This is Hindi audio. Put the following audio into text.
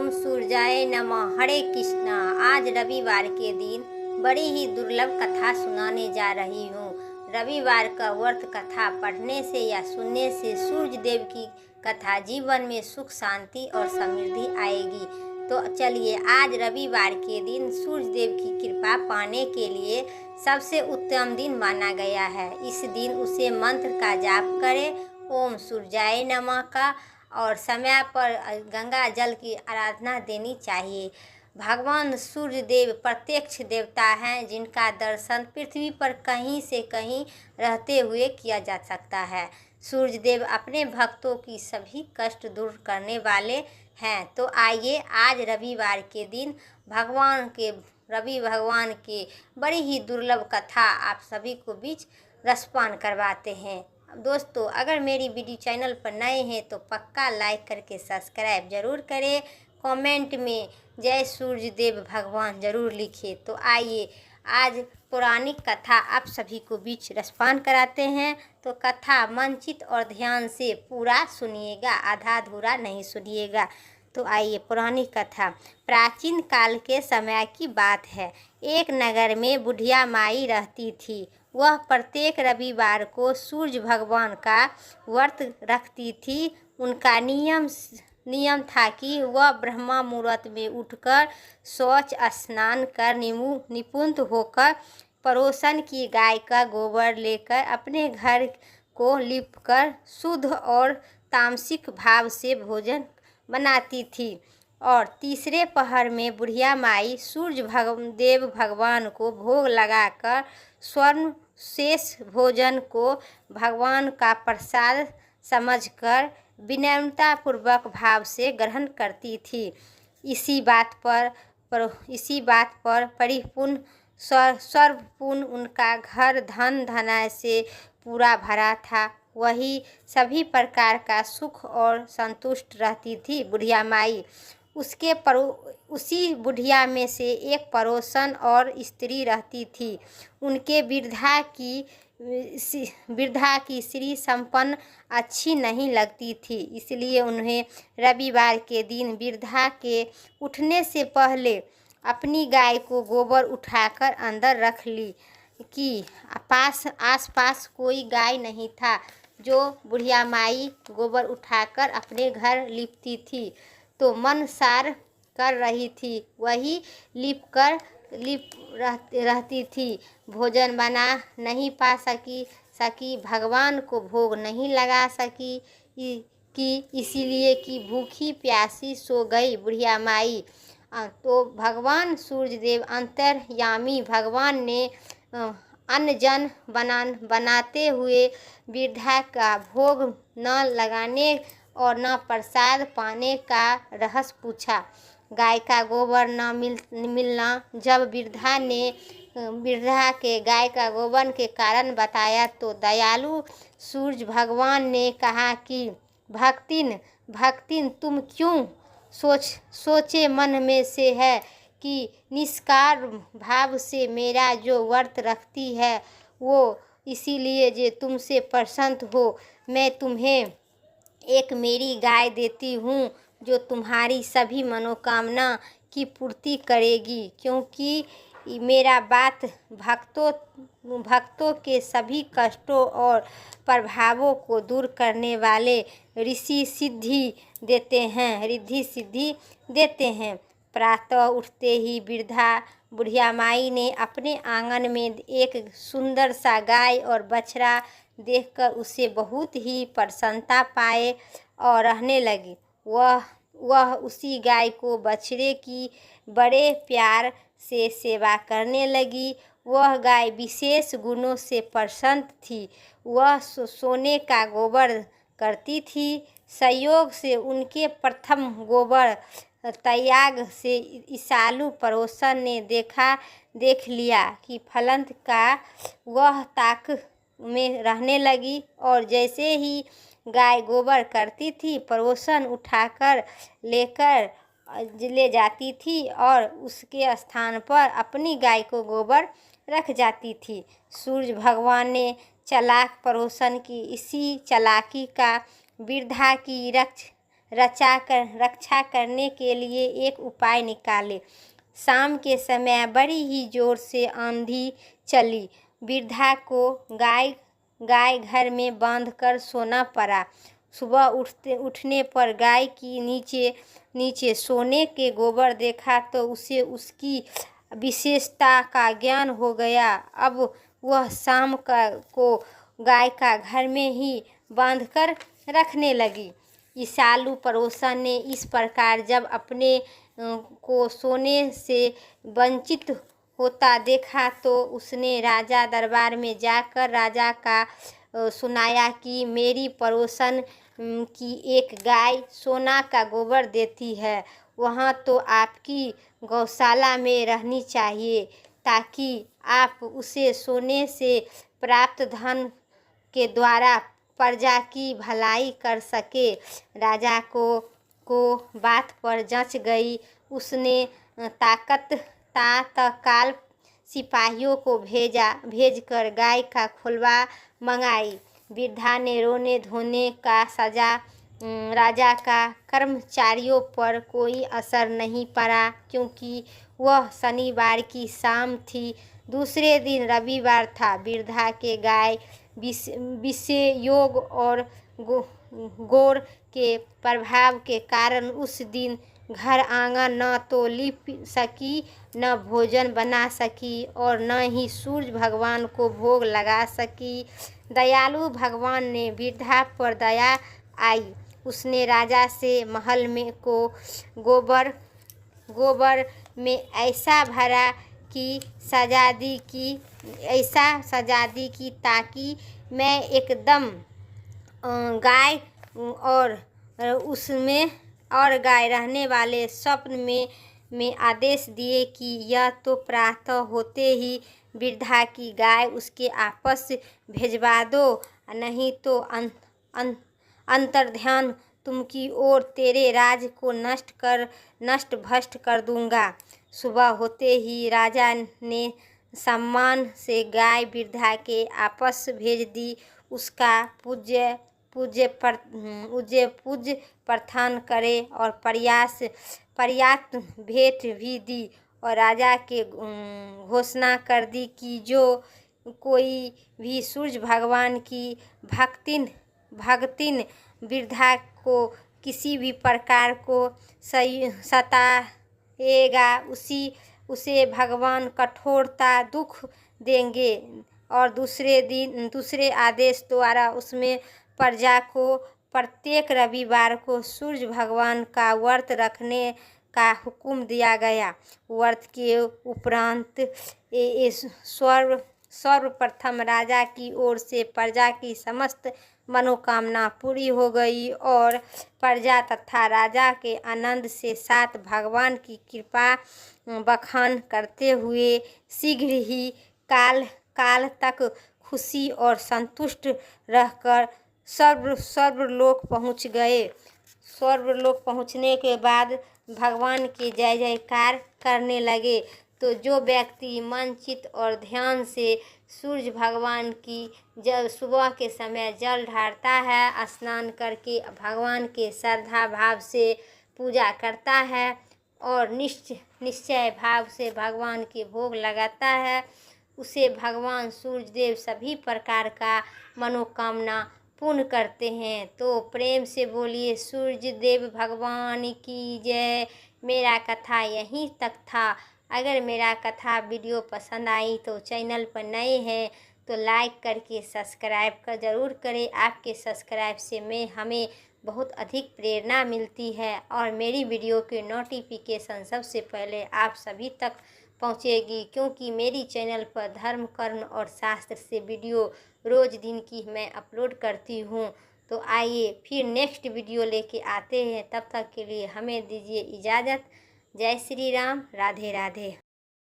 ओम सूर्याय नमः। हरे कृष्णा। आज रविवार के दिन बड़ी ही दुर्लभ कथा सुनाने जा रही हूँ। रविवार का व्रत कथा पढ़ने से या सुनने से सूर्य देव की कथा जीवन में सुख शांति और समृद्धि आएगी। तो चलिए, आज रविवार के दिन सूर्य देव की कृपा पाने के लिए सबसे उत्तम दिन माना गया है। इस दिन उसे मंत्र का जाप करें, ओम सूर्याय नमः का, और समय पर गंगा जल की आराधना देनी चाहिए। भगवान सूर्य देव प्रत्यक्ष देवता हैं, जिनका दर्शन पृथ्वी पर कहीं से कहीं रहते हुए किया जा सकता है। सूर्य देव अपने भक्तों की सभी कष्ट दूर करने वाले हैं। तो आइए, आज रविवार के दिन रवि भगवान के बड़ी ही दुर्लभ कथा आप सभी को बीच रसपान करवाते हैं। दोस्तों, अगर मेरी वीडियो चैनल पर नए हैं तो पक्का लाइक करके सब्सक्राइब जरूर करें। कमेंट में जय सूर्य देव भगवान जरूर लिखिए। तो आइए, आज पौराणिक कथा आप सभी को बीच रसपान कराते हैं। तो कथा मनचित और ध्यान से पूरा सुनिएगा, आधा अधूरा नहीं सुनिएगा। तो आइए, पौराणिक कथा। प्राचीन काल के समय की बात है। एक नगर में बुढ़िया माई रहती थी। वह प्रत्येक रविवार को सूर्य भगवान का व्रत रखती थी। उनका नियम था कि वह ब्रह्म मुहूर्त में उठकर शौच स्नान कर निपुण होकर पड़ोसन की गाय का गोबर लेकर अपने घर को लीपकर शुद्ध और तामसिक भाव से भोजन बनाती थी। और तीसरे पहर में बुढ़िया माई सूर्य देव भगवान को भोग लगाकर स्वर्ण शेष भोजन को भगवान का प्रसाद समझकर विनम्रतापूर्वक भाव से ग्रहण करती थी। इसी बात पर परिपूर्ण सर्वपूर्ण उनका घर धन धनाय से पूरा भरा था। वही सभी प्रकार का सुख और संतुष्ट रहती थी बुढ़िया माई। उसी बुढ़िया में से एक पड़ोसन और स्त्री रहती थी। उनके वृद्धा की श्री संपन्न अच्छी नहीं लगती थी, इसलिए उन्हें रविवार के दिन वृद्धा के उठने से पहले अपनी गाय को गोबर उठाकर अंदर रख ली कि आसपास कोई गाय नहीं था। जो बुढ़िया माई गोबर उठाकर अपने घर लीपती थी तो मन सार कर रही थी, वही लिप रहती थी। भोजन बना नहीं पा सकी भगवान को भोग नहीं लगा सकी इसीलिए कि भूखी प्यासी सो गई बुढ़िया माई। तो भगवान सूर्यदेव अंतर्यामी भगवान ने अन्न जन बनाते हुए वृद्धा का भोग न लगाने और न प्रसाद पाने का रहस्य पूछा। गाय का गोबर न मिलना जब वृद्धा के गाय का गोबर के कारण बताया तो दयालु सूर्य भगवान ने कहा कि भक्तिन तुम क्यों सोचे मन में से है कि निष्कार भाव से मेरा जो व्रत रखती है वो इसीलिए जे तुमसे प्रसन्न हो। मैं तुम्हें एक मेरी गाय देती हूँ जो तुम्हारी सभी मनोकामना की पूर्ति करेगी, क्योंकि मेरा बात भक्तों के सभी कष्टों और प्रभावों को दूर करने वाले ऋद्धि सिद्धि देते हैं। प्रातः उठते ही बुढ़िया माई ने अपने आंगन में एक सुंदर सा गाय और बछड़ा देखकर उसे बहुत ही प्रसन्नता पाए और रहने लगी। वह उसी गाय को बछड़े की बड़े प्यार से सेवा करने लगी। वह गाय विशेष गुणों से प्रसन्न थी। वह सोने का गोबर करती थी। संयोग से उनके प्रथम गोबर त्याग से ईसालु पड़ोसन ने देख लिया कि फलंत का वह ताक में रहने लगी। और जैसे ही गाय गोबर करती थी, पड़ोसन उठाकर ले जाती थी और उसके स्थान पर अपनी गाय को गोबर रख जाती थी। सूर्य भगवान ने चालाक पड़ोसन की इसी चालाकी का वृद्धा की रक्षा करने के लिए एक उपाय निकाले। शाम के समय बड़ी ही जोर से आंधी चली। वृद्धा को गाय घर में बांधकर सोना पड़ा। सुबह उठने पर गाय की नीचे सोने के गोबर देखा तो उसे उसकी विशेषता का ज्ञान हो गया। अब वह शाम को गाय का घर में ही बांधकर रखने लगी। ईसालु पड़ोसन ने इस प्रकार जब अपने को सोने से वंचित होता देखा तो उसने राजा दरबार में जाकर राजा का सुनाया कि मेरी पड़ोसन की एक गाय सोना का गोबर देती है। वहाँ तो आपकी गौशाला में रहनी चाहिए ताकि आप उसे सोने से प्राप्त धन के द्वारा प्रजा की भलाई कर सके। राजा को बात पर जंच गई। उसने तत्काल सिपाहियों को भेजकर गाय का खुलवा मंगाई। वृद्धा ने रोने धोने का सजा राजा का कर्मचारियों पर कोई असर नहीं पड़ा क्योंकि वह शनिवार की शाम थी। दूसरे दिन रविवार था। वृद्धा के गाय विषयोग और गोर के प्रभाव के कारण उस दिन घर आंगन न तो लिप सकी, न भोजन बना सकी और न ही सूर्य भगवान को भोग लगा सकी। दयालु भगवान ने वृद्धा पर दया आई। उसने राजा से महल में को गोबर में ऐसा भरा कि सजा दी कि ताकि मैं एकदम गाय और गाय रहने वाले स्वप्न में आदेश दिए कि यह तो प्रातः होते ही वृद्धा की गाय उसके आपस भेजवा दो, नहीं तो अंतर्ध्यान तुमकी ओर तेरे राज को नष्ट भ्रष्ट कर दूंगा। सुबह होते ही राजा ने सम्मान से गाय वृद्धा के आपस भेज दी। उसका पूज्य प्रस्थान करे और पर्याप्त भेंट भी दी और राजा के घोषणा कर दी कि जो कोई भी सूर्य भगवान की भक्तिन वृद्धा को किसी भी प्रकार को सताएगा उसे भगवान कठोरता दुख देंगे। और दूसरे आदेश द्वारा उसमें प्रजा को प्रत्येक रविवार को सूर्य भगवान का व्रत रखने का हुक्म दिया गया। व्रत के उपरांत सर्वप्रथम राजा की ओर से प्रजा की समस्त मनोकामना पूरी हो गई और प्रजा तथा राजा के आनंद के साथ भगवान की कृपा बखान करते हुए शीघ्र ही काल तक खुशी और संतुष्ट रहकर स्वर्गलोक पहुँच गए। स्वर्गलोक पहुँचने के बाद भगवान की जय जयकार करने लगे। तो जो व्यक्ति मन चित्त और ध्यान से सूर्य भगवान की जल सुबह के समय जल ढारता है, स्नान करके भगवान के श्रद्धा भाव से पूजा करता है और निश्चय भाव से भगवान के भोग लगाता है, उसे भगवान सूर्य देव सभी प्रकार का मनोकामना पूर्ण करते हैं। तो प्रेम से बोलिए सूर्य देव भगवान की जय। मेरा कथा यहीं तक था। अगर मेरा कथा वीडियो पसंद आई तो चैनल पर नए हैं तो लाइक करके सब्सक्राइब ज़रूर करें। आपके सब्सक्राइब से हमें बहुत अधिक प्रेरणा मिलती है और मेरी वीडियो के नोटिफिकेशन सबसे पहले आप सभी तक पहुंचेगी, क्योंकि मेरी चैनल पर धर्म कर्म और शास्त्र से वीडियो रोज़ दिन की मैं अपलोड करती हूं। तो आइए फिर नेक्स्ट वीडियो लेके आते हैं। तब तक के लिए हमें दीजिए इजाज़त। जय श्री राम। राधे राधे।